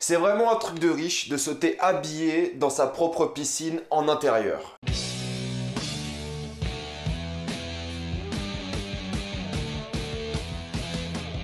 C'est vraiment un truc de riche de sauter habillé dans sa propre piscine en intérieur.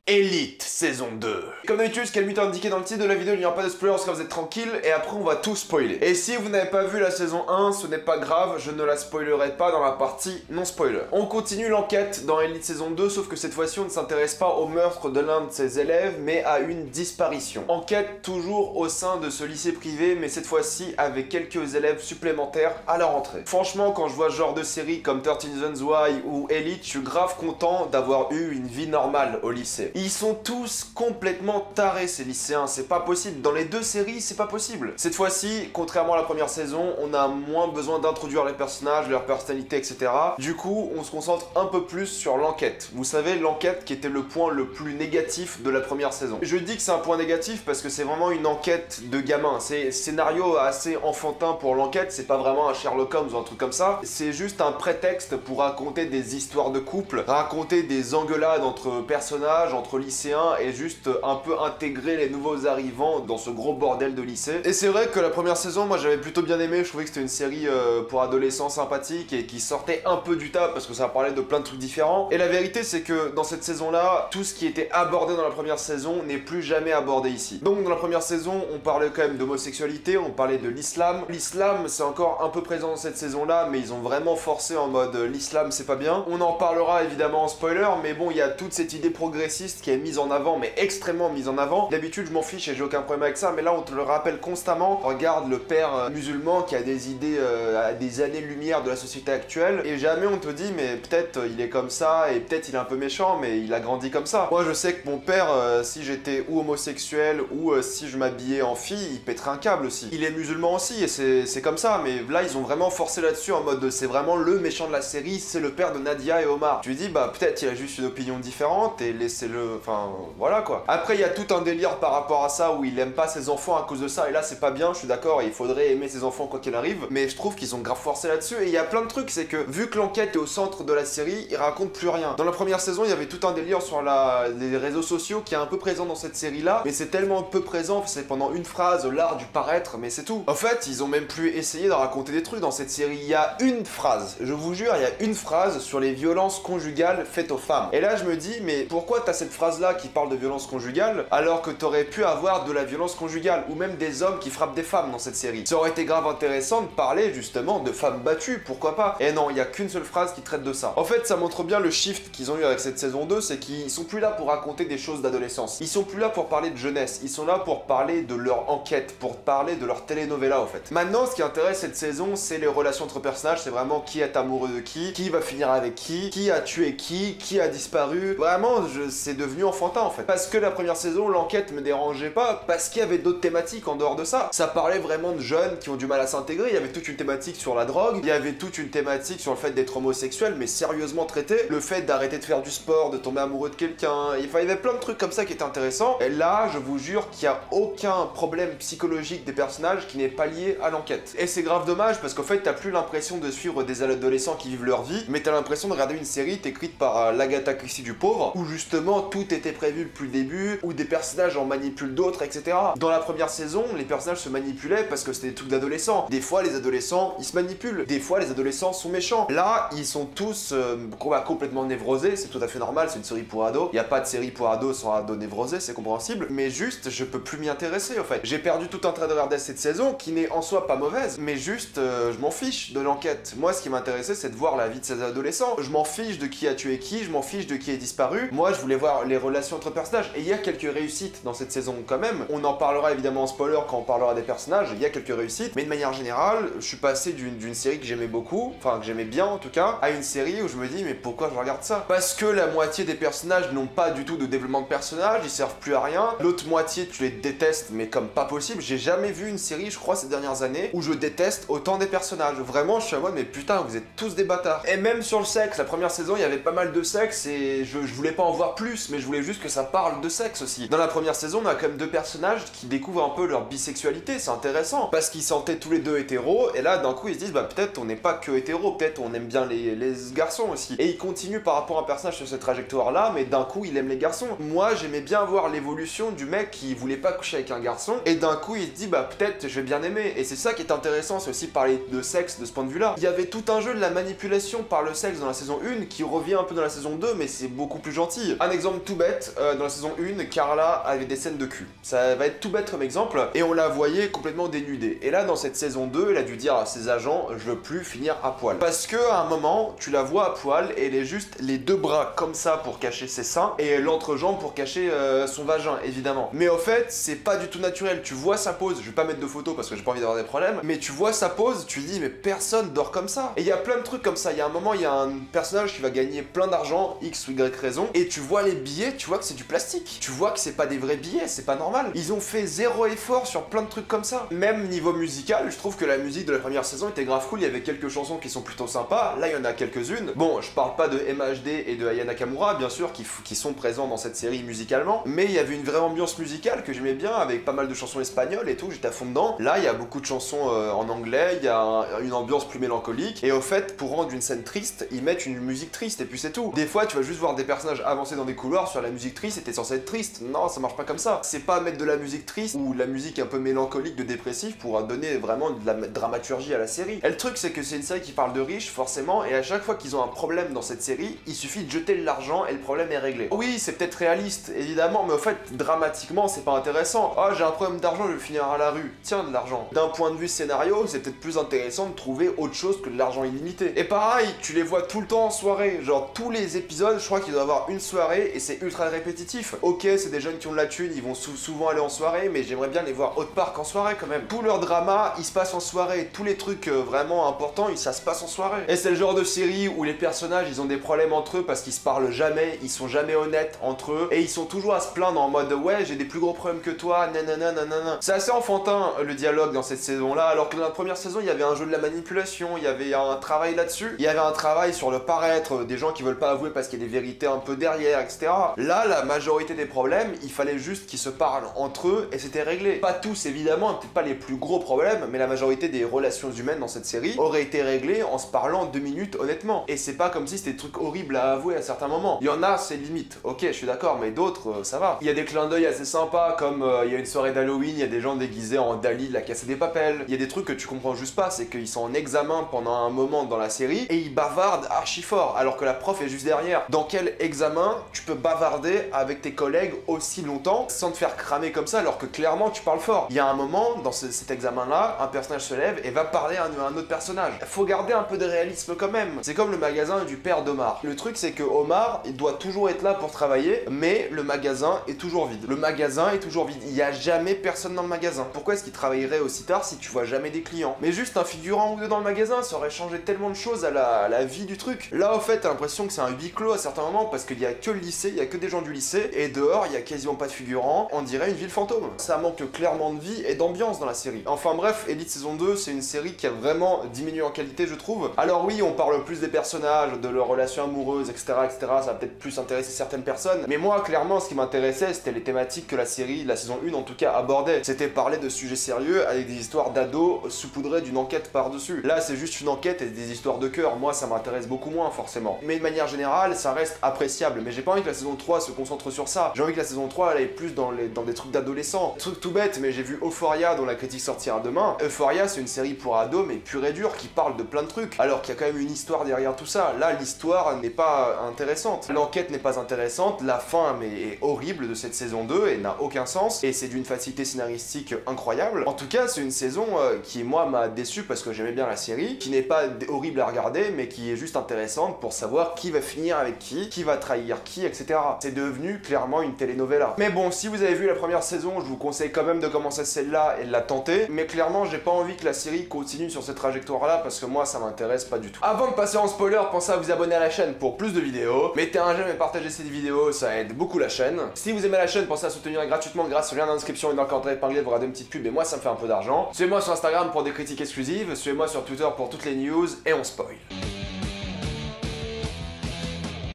Elite saison 2. Comme d'habitude, ce qui est le indiqué dans le titre de la vidéo, il n'y aura pas de spoilers, parce que vous êtes tranquille, et après on va tout spoiler. Et si vous n'avez pas vu la saison 1, ce n'est pas grave, je ne la spoilerai pas dans la partie non spoiler. On continue l'enquête dans Elite saison 2, sauf que cette fois-ci on ne s'intéresse pas au meurtre de l'un de ses élèves, mais à une disparition. Enquête toujours au sein de ce lycée privé, mais cette fois-ci avec quelques élèves supplémentaires à la rentrée. Franchement, quand je vois ce genre de série comme 13 Reasons Why ou Elite, je suis grave content d'avoir eu une vie normale au lycée. Ils sont tous complètement tarés ces lycéens, c'est pas possible. Dans les deux séries, c'est pas possible. Cette fois-ci, contrairement à la première saison, on a moins besoin d'introduire les personnages, leur personnalité, etc. Du coup, on se concentre un peu plus sur l'enquête. Vous savez, l'enquête qui était le point le plus négatif de la première saison. Je dis que c'est un point négatif parce que c'est vraiment une enquête de gamin. C'est scénario assez enfantin pour l'enquête, c'est pas vraiment un Sherlock Holmes ou un truc comme ça. C'est juste un prétexte pour raconter des histoires de couple, raconter des engueulades entre personnages, entre lycéens, et juste un peu intégrer les nouveaux arrivants dans ce gros bordel de lycée. Et c'est vrai que la première saison, moi j'avais plutôt bien aimé, je trouvais que c'était une série pour adolescents sympathique et qui sortait un peu du tas parce que ça parlait de plein de trucs différents. Et la vérité c'est que dans cette saison-là, tout ce qui était abordé dans la première saison n'est plus jamais abordé ici. Donc dans la première saison, on parlait quand même d'homosexualité, on parlait de l'islam. L'islam c'est encore un peu présent dans cette saison-là, mais ils ont vraiment forcé en mode l'islam c'est pas bien. On en parlera évidemment en spoiler, mais bon, il y a toute cette idée progressiste qui est mise en avant, mais extrêmement mise en avant. D'habitude je m'en fiche et j'ai aucun problème avec ça, mais là on te le rappelle constamment. Regarde le père musulman qui a des idées à des années-lumière de la société actuelle, et jamais on te dit mais peut-être il est comme ça, et peut-être il est un peu méchant, mais il a grandi comme ça. Moi je sais que mon père, si j'étais ou homosexuel ou si je m'habillais en fille, il pèterait un câble aussi. Il est musulman aussi, et c'est comme ça, mais là ils ont vraiment forcé là-dessus en mode c'est vraiment le méchant de la série, c'est le père de Nadia et Omar. Tu lui dis bah peut-être il a juste une opinion différente et laissez-le, enfin voilà quoi. Après il y a tout un délire par rapport à ça où il aime pas ses enfants à cause de ça, et là c'est pas bien, je suis d'accord, il faudrait aimer ses enfants quoi qu'il arrive, mais je trouve qu'ils ont grave forcé là-dessus. Et il y a plein de trucs, c'est que vu que l'enquête est au centre de la série, il raconte plus rien. Dans la première saison il y avait tout un délire sur les réseaux sociaux qui est un peu présent dans cette série là, mais c'est tellement peu présent, c'est pendant une phrase, l'art du paraître, mais c'est tout. En fait ils ont même plus essayé de raconter des trucs dans cette série. Il y a une phrase, je vous jure, il y a une phrase sur les violences conjugales faites aux femmes. Et là je me dis mais pourquoi t'as cette phrase là qui parle de violence conjugale alors que t'aurais pu avoir de la violence conjugale ou même des hommes qui frappent des femmes dans cette série? Ça aurait été grave intéressant de parler justement de femmes battues, pourquoi pas? Et non, il y a qu'une seule phrase qui traite de ça. En fait ça montre bien le shift qu'ils ont eu avec cette saison 2, c'est qu'ils sont plus là pour raconter des choses d'adolescence, ils sont plus là pour parler de jeunesse, ils sont là pour parler de leur enquête, pour parler de leur telenovela en fait. Maintenant ce qui intéresse cette saison, c'est les relations entre personnages, c'est vraiment qui est amoureux de qui va finir avec qui a tué qui a disparu. Vraiment c'est devenu enfantin en fait. Parce que la première saison, l'enquête me dérangeait pas, parce qu'il y avait d'autres thématiques en dehors de ça. Ça parlait vraiment de jeunes qui ont du mal à s'intégrer, il y avait toute une thématique sur la drogue, il y avait toute une thématique sur le fait d'être homosexuel, mais sérieusement traité, le fait d'arrêter de faire du sport, de tomber amoureux de quelqu'un, il y avait plein de trucs comme ça qui étaient intéressants. Et là, je vous jure qu'il n'y a aucun problème psychologique des personnages qui n'est pas lié à l'enquête. Et c'est grave dommage, parce qu'en fait, t'as plus l'impression de suivre des adolescents qui vivent leur vie, mais t'as l'impression de regarder une série écrite par l'Agatha Christie du pauvre, où justement tout était prévu depuis le début, où des personnages en manipulent d'autres, etc. Dans la première saison, les personnages se manipulaient parce que c'était des trucs d'adolescents. Des fois, les adolescents, ils se manipulent. Des fois, les adolescents sont méchants. Là, ils sont tous complètement névrosés, c'est tout à fait normal, c'est une série pour ados. Il n'y a pas de série pour ados sans ados névrosés, c'est compréhensible. Mais juste, je peux plus m'y intéresser, en fait. J'ai perdu tout intérêt de regarder cette saison, qui n'est en soi pas mauvaise, mais juste, je m'en fiche de l'enquête. Moi, ce qui m'intéressait, c'est de voir la vie de ces adolescents. Je m'en fiche de qui a tué qui, je m'en fiche de qui est disparu. Moi, je voulais voir les relations entre personnages. Et il y a quelques réussites dans cette saison quand même. On en parlera évidemment en spoiler quand on parlera des personnages, il y a quelques réussites. Mais de manière générale, je suis passé d'une série que j'aimais beaucoup, enfin que j'aimais bien en tout cas, à une série où je me dis mais pourquoi je regarde ça? Parce que la moitié des personnages n'ont pas du tout de développement de personnages, ils servent plus à rien. L'autre moitié, tu les détestes, mais comme pas possible. J'ai jamais vu une série, je crois, ces dernières années, où je déteste autant des personnages. Vraiment, je suis à moi, mais putain, vous êtes tous des bâtards. Et même sur le sexe, la première saison, il y avait pas mal de sexe et je voulais pas en voir plus, mais je voulais juste que ça ça parle de sexe aussi. Dans la première saison, on a quand même deux personnages qui découvrent un peu leur bisexualité, c'est intéressant, parce qu'ils sentaient tous les deux hétéros, et là d'un coup ils se disent bah peut-être on n'est pas que hétéros, peut-être on aime bien les garçons aussi. Et ils continuent par rapport à un personnage sur cette trajectoire là, mais d'un coup il aime les garçons. Moi j'aimais bien voir l'évolution du mec qui voulait pas coucher avec un garçon, et d'un coup il se dit bah peut-être je vais bien aimer, et c'est ça qui est intéressant, c'est aussi parler de sexe de ce point de vue là. Il y avait tout un jeu de la manipulation par le sexe dans la saison 1 qui revient un peu dans la saison 2, mais c'est beaucoup plus gentil. Un exemple tout bête, dans la saison 1, Carla avait des scènes de cul. Ça va être tout bête comme exemple, et on la voyait complètement dénudée. Et là, dans cette saison 2, elle a dû dire à ses agents, je veux plus finir à poil. Parce que à un moment, tu la vois à poil, et elle est juste les deux bras comme ça pour cacher ses seins, et l'entrejambe pour cacher son vagin, évidemment. Mais au fait, c'est pas du tout naturel. Tu vois sa pose, je vais pas mettre de photos parce que j'ai pas envie d'avoir des problèmes, mais tu vois sa pose, tu dis, mais personne dort comme ça. Et il y a plein de trucs comme ça. Il y a un moment, il y a un personnage qui va gagner plein d'argent, X ou Y raison, et tu vois les billets, tu vois que c'est du plastique. Tu vois que c'est pas des vrais billets, c'est pas normal. Ils ont fait zéro effort sur plein de trucs comme ça. Même niveau musical, je trouve que la musique de la première saison était grave cool. Il y avait quelques chansons qui sont plutôt sympas. Là, il y en a quelques-unes. Bon, je parle pas de MHD et de Aya Nakamura, bien sûr, qui sont présents dans cette série musicalement, mais il y avait une vraie ambiance musicale que j'aimais bien, avec pas mal de chansons espagnoles et tout, j'étais à fond dedans. Là, il y a beaucoup de chansons en anglais, il y a une ambiance plus mélancolique, et au fait, pour rendre une scène triste, ils mettent une musique triste, et puis c'est tout. Des fois, tu vas juste voir des personnages avancer dans des couloirs sur la musique triste, et t'es censé être triste. Non, ça marche pas comme ça. C'est pas mettre de la musique triste ou de la musique un peu mélancolique de dépressif pour donner vraiment de la dramaturgie à la série. Et le truc, c'est que c'est une série qui parle de riches, forcément, et à chaque fois qu'ils ont un problème dans cette série, il suffit de jeter de l'argent et le problème est réglé. Oui, c'est peut-être réaliste, évidemment, mais au fait, dramatiquement, c'est pas intéressant. Oh, j'ai un problème d'argent, je vais finir à la rue. Tiens, de l'argent. D'un point de vue scénario, c'est peut-être plus intéressant de trouver autre chose que de l'argent illimité. Et pareil, tu les vois tout le temps en soirée. Genre, tous les épisodes, je crois qu'il doit y avoir une soirée et c'est ultra répétitif. Ok, c'est des jeunes qui ont de la thune, ils vont souvent aller en soirée, mais j'aimerais bien les voir autre part qu'en soirée quand même. Tout leur drama, il se passe en soirée. Tous les trucs vraiment importants, ça se passe en soirée. Et c'est le genre de série où les personnages, ils ont des problèmes entre eux parce qu'ils se parlent jamais, ils sont jamais honnêtes entre eux, et ils sont toujours à se plaindre en mode ouais, j'ai des plus gros problèmes que toi, nanana, nanana. C'est assez enfantin le dialogue dans cette saison-là, alors que dans la première saison, il y avait un jeu de la manipulation, il y avait un travail là-dessus, il y avait un travail sur le paraître, des gens qui veulent pas avouer parce qu'il y a des vérités un peu derrière, etc. Là, la majorité des problèmes, il fallait juste qu'ils se parlent entre eux et c'était réglé. Pas tous évidemment, peut-être pas les plus gros problèmes, mais la majorité des relations humaines dans cette série auraient été réglées en se parlant 2 minutes honnêtement. Et c'est pas comme si c'était des trucs horribles à avouer à certains moments. Il y en a, c'est limite. Ok, je suis d'accord, mais d'autres, ça va. Il y a des clins d'œil assez sympas, comme il y a une soirée d'Halloween, il y a des gens déguisés en Dali de la Casa des Papel. Il y a des trucs que tu comprends juste pas, c'est qu'ils sont en examen pendant un moment dans la série et ils bavardent archi fort, alors que la prof est juste derrière. Dans quel examen tu peux bavarder avec tes collègues aussi longtemps sans te faire cramer comme ça, alors que clairement tu parles fort? Il y a un moment, dans cet examen-là, un personnage se lève et va parler à un autre personnage. Faut garder un peu de réalisme quand même. C'est comme le magasin du père d'Omar. Le truc, c'est que Omar, il doit toujours être là pour travailler, mais le magasin est toujours vide. Le magasin est toujours vide. Il n'y a jamais personne dans le magasin. Pourquoi est-ce qu'il travaillerait aussi tard si tu vois jamais des clients? Mais juste un figurant ou deux dans le magasin, ça aurait changé tellement de choses à la vie du truc. Là, au fait, t'as l'impression que c'est un huis clos à certains moments parce qu'il y a que le lycée, il y a que des gens du lycée, et dehors, il y a quasiment pas de figurants. On dirait une ville fantôme. Ça manque clairement de vie et d'ambiance dans la série. Enfin bref, Elite saison 2, c'est une série qui a vraiment diminué en qualité, je trouve. Alors oui, on parle plus des personnages, de leurs relations amoureuses, etc., etc. Ça va peut-être plus intéresser certaines personnes. Mais moi, clairement, ce qui m'intéressait, c'était les thématiques que la série, la saison 1 en tout cas, abordait. C'était parler de sujets sérieux avec des histoires d'ados saupoudrées d'une enquête par-dessus. Là, c'est juste une enquête et des histoires de cœur. Moi, ça m'intéresse beaucoup moins, forcément. Mais de manière générale, ça reste appréciable. Mais j'ai pas envie que la saison 3 se concentre sur ça. J'ai envie que la saison 3, elle aille plus dans des trucs d'adolescents. Truc tout bête, mais j'ai vu Euphoria, dont la critique sortira demain. Euphoria, c'est une série pour ados, mais pure et dure, qui parle de plein de trucs. Alors qu'il y a quand même une histoire derrière tout ça. Là, l'histoire n'est pas intéressante. L'enquête n'est pas intéressante. La fin, mais est horrible de cette saison 2 et n'a aucun sens. Et c'est d'une facilité scénaristique incroyable. En tout cas, c'est une saison qui, moi, m'a déçu parce que j'aimais bien la série, qui n'est pas horrible à regarder, mais qui est juste intéressante pour savoir qui va finir avec qui va trahir qui, etc. C'est devenu clairement une telenovela. Mais bon, si vous avez vu la première saison, je vous conseille quand même de commencer celle-là et de la tenter. Mais clairement, j'ai pas envie que la série continue sur cette trajectoire-là parce que moi, ça m'intéresse pas du tout. Avant de passer en spoiler, pensez à vous abonner à la chaîne pour plus de vidéos. Mettez un j'aime et partagez cette vidéo, ça aide beaucoup la chaîne. Si vous aimez la chaîne, pensez à soutenir gratuitement grâce au lien d'inscription et dans le commentaire épinglé pour regarder une petite pub et moi, ça me fait un peu d'argent. Suivez-moi sur Instagram pour des critiques exclusives, suivez-moi sur Twitter pour toutes les news et on spoil.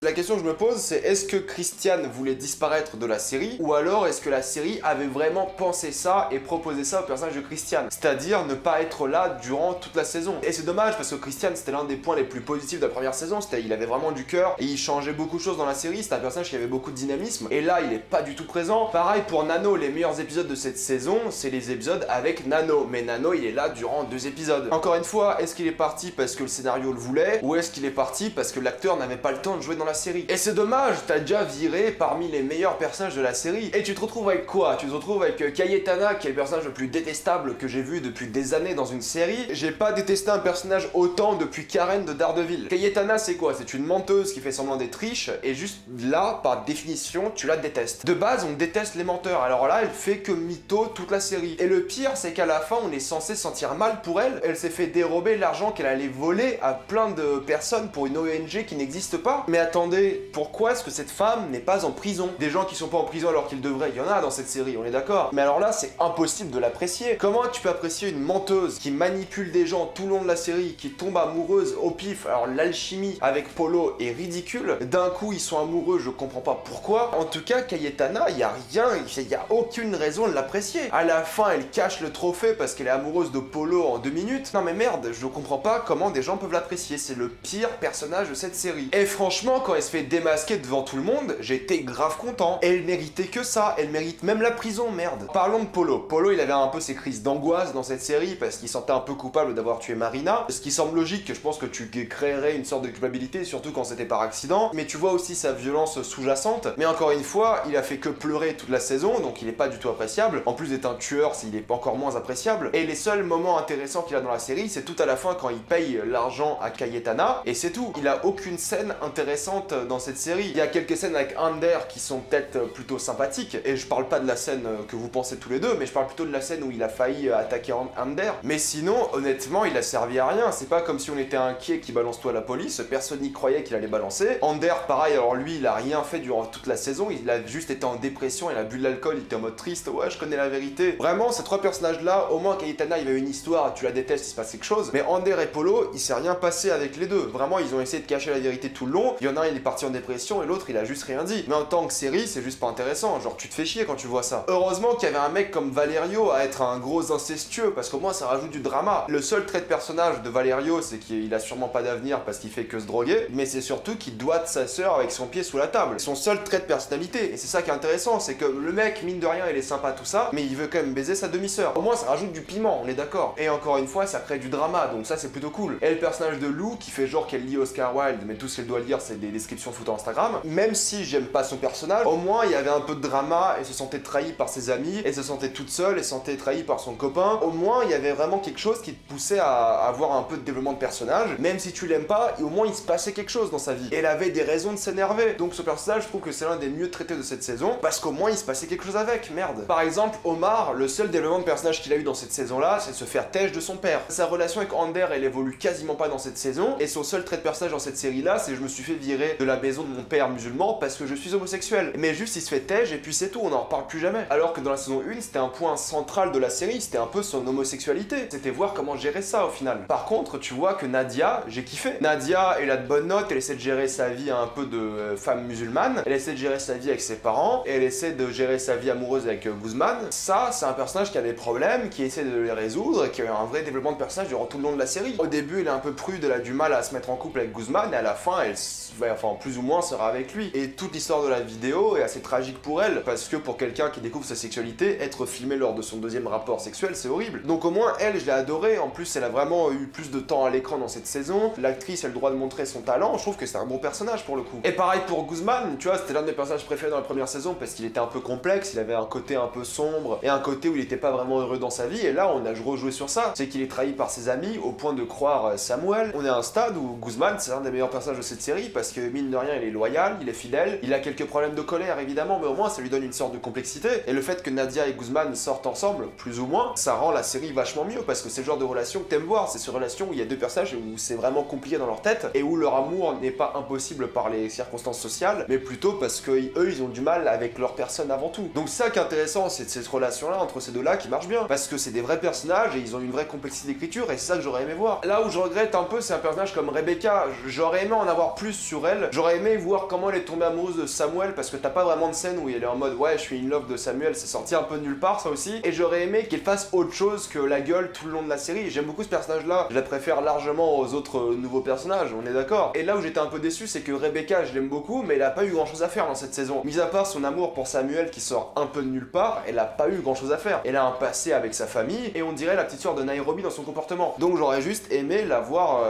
La question que je me pose, c'est est-ce que Christian voulait disparaître de la série, ou alors est-ce que la série avait vraiment pensé ça et proposé ça au personnage de Christian, c'est-à-dire ne pas être là durant toute la saison. Et c'est dommage parce que Christian, c'était l'un des points les plus positifs de la première saison, il avait vraiment du cœur et il changeait beaucoup de choses dans la série, c'était un personnage qui avait beaucoup de dynamisme, et là il est pas du tout présent. Pareil pour Nano, les meilleurs épisodes de cette saison, c'est les épisodes avec Nano, mais Nano il est là durant 2 épisodes. Encore une fois, est-ce qu'il est parti parce que le scénario le voulait, ou est-ce qu'il est parti parce que l'acteur n'avait pas le temps de jouer dans la série? Et c'est dommage, t'as déjà viré parmi les meilleurs personnages de la série, et tu te retrouves avec quoi? Tu te retrouves avec Cayetana, qui est le personnage le plus détestable que j'ai vu depuis des années dans une série. J'ai pas détesté un personnage autant depuis Karen de Daredevil. Cayetana, c'est quoi? C'est une menteuse qui fait semblant d'être riche, et juste là, par définition, tu la détestes. De base, on déteste les menteurs, alors là, elle fait que mytho toute la série. Et le pire, c'est qu'à la fin, on est censé sentir mal pour elle. Elle s'est fait dérober l'argent qu'elle allait voler à plein de personnes pour une ONG qui n'existe pas. Mais attendez, pourquoi est-ce que cette femme n'est pas en prison? Des gens qui sont pas en prison alors qu'ils devraient, il y en a dans cette série, on est d'accord. Mais alors là, c'est impossible de l'apprécier. Comment tu peux apprécier une menteuse qui manipule des gens tout le long de la série, qui tombe amoureuse au pif? Alors l'alchimie avec Polo est ridicule. D'un coup, ils sont amoureux, je comprends pas pourquoi. En tout cas, Cayetana, il y a rien, il y a aucune raison de l'apprécier. À la fin, elle cache le trophée parce qu'elle est amoureuse de Polo en 2 minutes. Non mais merde, je comprends pas comment des gens peuvent l'apprécier. C'est le pire personnage de cette série. Et franchement, quand elle se fait démasquer devant tout le monde, j'étais grave content. Elle méritait que ça, elle mérite même la prison, merde. Parlons de Polo. Polo, il avait un peu ses crises d'angoisse dans cette série parce qu'il sentait un peu coupable d'avoir tué Marina. Ce qui semble logique, que je pense que tu créerais une sorte de culpabilité, surtout quand c'était par accident. Mais tu vois aussi sa violence sous-jacente. Mais encore une fois, il a fait que pleurer toute la saison, donc il est pas du tout appréciable. En plus d'être un tueur, il est encore moins appréciable. Et les seuls moments intéressants qu'il a dans la série, c'est tout à la fin quand il paye l'argent à Cayetana, et c'est tout. Il a aucune scène intéressante dans cette série. Il y a quelques scènes avec Ander qui sont peut-être plutôt sympathiques, et je parle pas de la scène que vous pensez tous les deux, mais je parle plutôt de la scène où il a failli attaquer Ander. Mais sinon, honnêtement, il a servi à rien. C'est pas comme si on était inquiet qu'il balance tout à la police, personne n'y croyait qu'il allait balancer. Ander, pareil, alors lui, il a rien fait durant toute la saison, il a juste été en dépression, il a bu de l'alcool, il était en mode triste, ouais, je connais la vérité. Vraiment, ces 3 personnages-là, au moins Cayetana, il y avait une histoire, tu la détestes, il se passe quelque chose. Mais Ander et Polo, il s'est rien passé avec les deux. Vraiment, ils ont essayé de cacher la vérité tout le long. Il y en a un, il est parti en dépression, et l'autre, il a juste rien dit. Mais en tant que série, c'est juste pas intéressant. Genre, tu te fais chier quand tu vois ça. Heureusement qu'il y avait un mec comme Valerio à être un gros incestueux, parce qu'au moins, ça rajoute du drama. Le seul trait de personnage de Valerio, c'est qu'il a sûrement pas d'avenir parce qu'il fait que se droguer, mais c'est surtout qu'il doite sa sœur avec son pied sous la table. Son seul trait de personnalité. Et c'est ça qui est intéressant, c'est que le mec, mine de rien, il est sympa tout ça, mais il veut quand même baiser sa demi-sœur. Au moins, ça rajoute du piment, on est d'accord. Et encore une fois, ça crée du drama, donc ça, c'est plutôt cool. Et le personnage de Lou, qui fait genre qu'elle lit Oscar Wilde, mais tout ce qu'elle doit lire, c'est des descriptions de photos Instagram. Même si j'aime pas son personnage, au moins, il y avait un peu de drama, elle se sentait trahie par ses amis, elle se sentait toute seule, elle se sentait trahie par son copain. Au moins, il y avait vraiment quelque chose qui te poussait à avoir un peu de développement de personnage. Même si tu l'aimes pas, au moins, il se passait quelque chose dans sa vie. Et elle avait des raisons de s'énerver. Donc ce personnage, je trouve que c'est l'un des mieux traités de cette saison, parce qu'au moins, il se passait quelque chose avec, merde. Par exemple, Omar, le seul développement de personnage qu'il a eu dans cette saison-là, c'est de se faire têche de son père. Sa relation avec Ander, elle évolue quasiment pas dans cette saison, et son seul trait de personnage dans cette série-là, c'est je me suis fait virer de la maison de mon père musulman parce que je suis homosexuel. Mais juste, il se fait têche, et puis c'est tout, on n'en reparle plus jamais. Alors que dans la saison 1, c'était un point central de la série, c'était un peu son homosexualité. C'était voir comment gérer ça au final. Par contre, tu vois que Nadia, j'ai kiffé. Nadia, elle a de bonnes notes, elle essaie de gérer sa vie un peu de femme musulmane, elle essaie de gérer sa vie avec ses parents, et elle essaie de gérer sa vie amoureuse avec Guzman. Ça, c'est un personnage qui a des problèmes, qui essaie de les résoudre, et qui a eu un vrai développement de personnage durant tout le long de la série. Au début, elle est un peu prude, elle a du mal à se mettre en couple avec Guzman, et à la fin, elle va, enfin, plus ou moins sera avec lui. Et toute l'histoire de la vidéo est assez tragique pour elle, parce que pour quelqu'un qui découvre sa sexualité, être filmé lors de son 2e rapport sexuel, c'est horrible. Donc au moins, elle, je l'ai adorée. En plus, elle a vraiment eu plus de temps à l'écran dans cette saison. L'actrice a le droit de montrer son talent. Je trouve que c'est un bon personnage pour le coup. Et pareil pour Guzman, tu vois, c'était l'un de mes personnages préférés dans la première saison parce qu'il était un peu complexe, il avait un côté un peu sombre et un côté où il était pas vraiment heureux dans sa vie. Et là, on a rejoué sur ça. C'est qu'il est trahi par ses amis au point de croire Samuel. On est à un stade où Guzman, c'est un des meilleurs personnages de cette série parce que mine de rien, il est loyal, il est fidèle, il a quelques problèmes de colère évidemment, mais au moins ça lui donne une sorte de complexité. Et le fait que Nadia et Guzman sortent ensemble, plus ou moins, ça rend la série vachement mieux parce que c'est le genre de relation que t'aimes voir. C'est ce relation où il y a 2 personnages où c'est vraiment compliqué dans leur tête et où leur amour n'est pas impossible par les circonstances sociales, mais plutôt parce que eux, ils ont du mal avec leur personne avant tout. Donc ça qui est intéressant, c'est cette relation-là entre ces deux-là qui marche bien parce que c'est des vrais personnages et ils ont une vraie complexité d'écriture et c'est ça que j'aurais aimé voir. Là où je regrette un peu, c'est un personnage comme Rebecca. J'aurais aimé en avoir plus sur elle. J'aurais aimé voir comment elle est tombée amoureuse de Samuel, parce que t'as pas vraiment de scène où elle est en mode ouais je suis in love de Samuel, c'est sorti un peu de nulle part ça aussi. Et j'aurais aimé qu'elle fasse autre chose que la gueule tout le long de la série. J'aime beaucoup ce personnage là, je la préfère largement aux autres nouveaux personnages, on est d'accord. Et là où j'étais un peu déçu, c'est que Rebecca, je l'aime beaucoup, mais elle a pas eu grand chose à faire dans cette saison. Mis à part son amour pour Samuel qui sort un peu de nulle part, elle a pas eu grand chose à faire. Elle a un passé avec sa famille, et on dirait la petite soeur de Nairobi dans son comportement. Donc j'aurais juste aimé la voir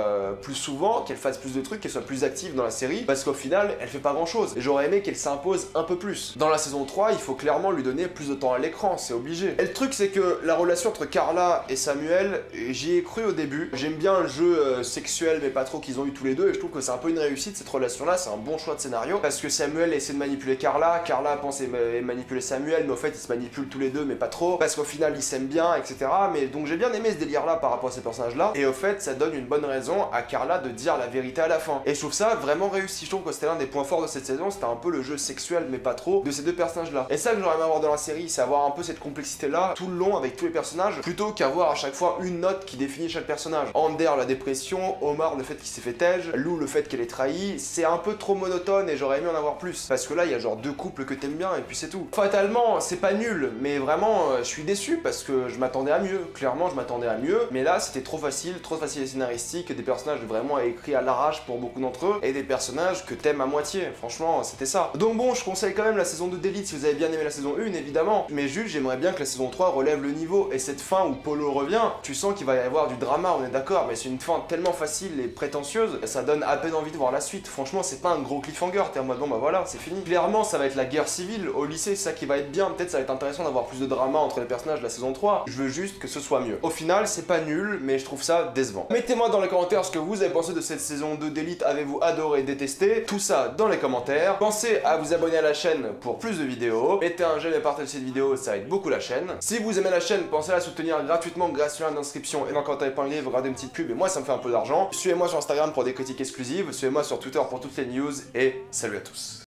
plus souvent, qu'elle fasse plus de trucs, qu'elle soit plus active dans la série, parce qu'au final, elle fait pas grand chose. Et j'aurais aimé qu'elle s'impose un peu plus. Dans la saison 3, il faut clairement lui donner plus de temps à l'écran, c'est obligé. Et le truc, c'est que la relation entre Carla et Samuel, j'y ai cru au début. J'aime bien le jeu sexuel, mais pas trop qu'ils ont eu tous les deux, et je trouve que c'est un peu une réussite cette relation-là, c'est un bon choix de scénario, parce que Samuel essaie de manipuler Carla, Carla pense manipuler Samuel, mais au fait ils se manipulent tous les deux, mais pas trop, parce qu'au final ils s'aiment bien, etc. Mais donc j'ai bien aimé ce délire-là par rapport à ces personnages-là, et au fait ça donne une bonne raison à Carla de dire la vérité à la fin. Et je trouve ça vraiment réussi, je trouve que c'était l'un des points forts de cette saison, c'était un peu le jeu sexuel, mais pas trop, de ces deux personnages-là. Et ça que j'aurais aimé avoir dans la série, c'est avoir un peu cette complexité-là, tout le long avec tous les personnages, plutôt qu'avoir à chaque fois une note qui définit chaque personnage. Ander, la dépression, Omar, le fait qu'il s'est fait tège, Lou, le fait qu'elle est trahie, c'est un peu trop monotone et j'aurais aimé en avoir plus. Parce que là, il y a genre deux couples que t'aimes bien et puis c'est tout. Fatalement, c'est pas nul, mais vraiment, je suis déçu parce que je m'attendais à mieux. Clairement, je m'attendais à mieux, mais là, c'était trop facile et scénaristique, des personnages vraiment écrits à l'arrache pour beaucoup d'entre eux, et des personnages que t'aimes à moitié. Franchement, c'était ça. Donc bon, je conseille quand même la saison 2 d'Elite si vous avez bien aimé la saison 1, évidemment, mais juste, j'aimerais bien que la saison 3 relève le niveau, et cette fin où Polo revient, tu sens qu'il va y avoir du drama, on est d'accord, mais c'est une fin tellement facile et prétentieuse, ça donne à peine envie de voir la suite. Franchement, c'est pas un gros cliffhanger, t'es en mode bon bah voilà, c'est fini. Clairement, ça va être la guerre civile au lycée, c'est ça qui va être bien, peut-être ça va être intéressant d'avoir plus de drama entre les personnages de la saison 3, je veux juste que ce soit mieux. Au final, c'est pas nul, mais je trouve ça décevant. Mettez-moi dans les commentaires ce que vous avez pensé de cette saison 2 d'Elite, avez-vous adoré, détesté, tout ça dans les commentaires. Pensez à vous abonner à la chaîne pour plus de vidéos, mettez un j'aime et partagez cette vidéo, ça aide beaucoup la chaîne. Si vous aimez la chaîne, pensez à la soutenir gratuitement grâce au lien d'inscription et dans le commentaire épinglé, vous regardez une petite pub et moi ça me fait un peu d'argent. Suivez-moi sur Instagram pour des critiques exclusives, suivez-moi sur Twitter pour toutes les news et salut à tous.